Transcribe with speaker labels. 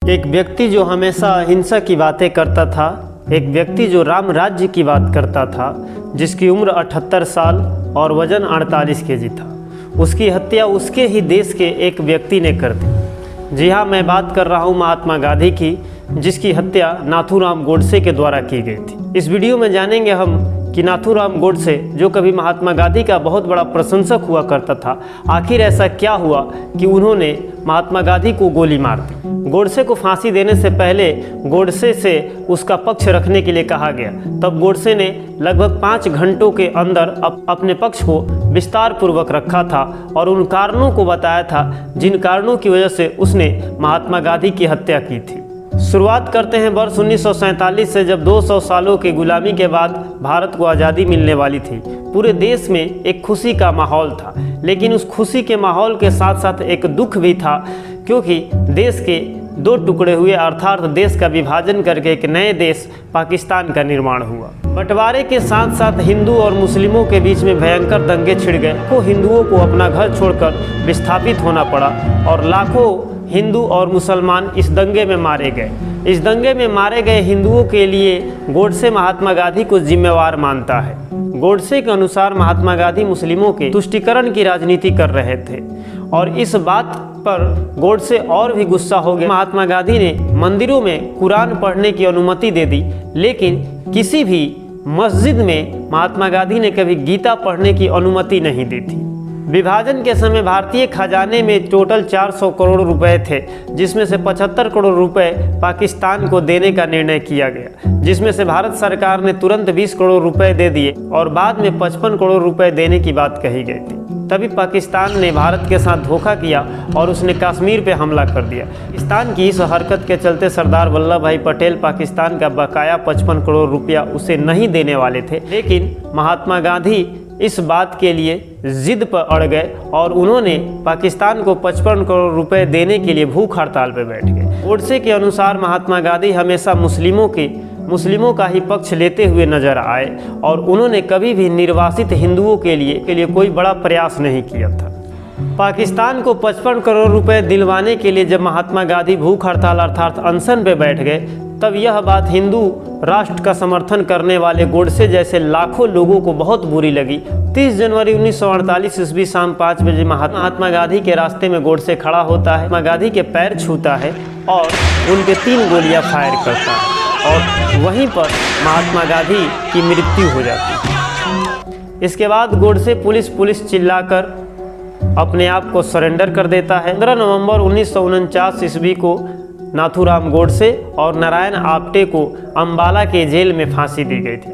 Speaker 1: एक व्यक्ति जो हमेशा अहिंसा की बातें करता था, एक व्यक्ति जो राम राज्य की बात करता था, जिसकी उम्र 78 साल और वजन 48 केजी था, उसकी हत्या उसके ही देश के एक व्यक्ति ने कर दी। जी हाँ, मैं बात कर रहा हूँ महात्मा गांधी की, जिसकी हत्या नाथूराम गोडसे के द्वारा की गई थी। इस वीडियो में जानेंगे हम कि नाथूराम गोडसे, जो कभी महात्मा गांधी का बहुत बड़ा प्रशंसक हुआ करता था, आखिर ऐसा क्या हुआ कि उन्होंने महात्मा गांधी को गोली मार दी। गोडसे को फांसी देने से पहले गोडसे से उसका पक्ष रखने के लिए कहा गया। तब गोडसे ने लगभग 5 घंटों के अंदर अपने पक्ष को विस्तार पूर्वक रखा था और उन कारणों को बताया था जिन कारणों की वजह से उसने महात्मा गांधी की हत्या की थी। शुरुआत करते हैं वर्ष 1947 से, जब 200 सालों की गुलामी के बाद भारत को आज़ादी मिलने वाली थी। पूरे देश में एक खुशी का माहौल था, लेकिन उस खुशी के माहौल के साथ साथ एक दुख भी था, क्योंकि देश के 2 टुकड़े हुए, अर्थात देश का विभाजन करके एक नए देश पाकिस्तान का निर्माण हुआ। बंटवारे के साथ साथ हिंदू और मुस्लिमों के बीच में भयंकर दंगे छिड़ गए। लाखों हिंदुओं को अपना घर छोड़कर विस्थापित होना पड़ा और लाखों हिंदू और मुसलमान इस दंगे में मारे गए। इस दंगे में मारे गए हिंदुओं के लिए गोडसे महात्मा गांधी को जिम्मेवार मानता है। गोडसे के अनुसार महात्मा गांधी मुस्लिमों के तुष्टीकरण की राजनीति कर रहे थे और इस बात पर गोडसे और भी गुस्सा हो गया। महात्मा गांधी ने मंदिरों में कुरान पढ़ने की अनुमति दे दी, लेकिन किसी भी मस्जिद में महात्मा गांधी ने कभी गीता पढ़ने की अनुमति नहीं दी थी। विभाजन के समय भारतीय खजाने में टोटल 400 करोड़ रुपए थे, जिसमें से 75 करोड़ रुपए पाकिस्तान को देने का निर्णय किया गया, जिसमें से भारत सरकार ने तुरंत 20 करोड़ रुपए दे दिए और बाद में 55 करोड़ रुपए देने की बात कही गई थी। तभी पाकिस्तान ने भारत के साथ धोखा किया और उसने कश्मीर पे हमला कर दिया। पाकिस्तान की इस हरकत के चलते सरदार वल्लभ भाई पटेल पाकिस्तान का बकाया 55 करोड़ रुपया उसे नहीं देने वाले थे, लेकिन महात्मा गांधी इस बात के लिए जिद पर अड़ गए और उन्होंने पाकिस्तान को 55 करोड़ रुपए देने के लिए भूख हड़ताल पर बैठ गए। गोडसे के अनुसार महात्मा गांधी हमेशा मुस्लिमों का ही पक्ष लेते हुए नजर आए और उन्होंने कभी भी निर्वासित हिंदुओं के लिए कोई बड़ा प्रयास नहीं किया था। पाकिस्तान को 55 करोड़ रुपए दिलवाने के लिए जब महात्मा गांधी भूख हड़ताल अर्थात अनशन पे बैठ गए, तब यह बात हिंदू राष्ट्र का समर्थन करने वाले गोडसे जैसे लाखों लोगों को बहुत बुरी लगी। 30 जनवरी 1948 ईस्वी शाम 5 बजे महात्मा गांधी के रास्ते में गोडसे खड़ा होता है, महात्मा गांधी के पैर छूता है और उनके 3 गोलियां फायर करता है और वहीं पर महात्मा गांधी की मृत्यु हो जाती है। इसके बाद गोडसे पुलिस चिल्लाकर अपने आप को सरेंडर कर देता है। 15 नवंबर 1949 ईस्वी को नाथूराम गोडसे और नारायण आप्टे को अंबाला के जेल में फांसी दी गई थी।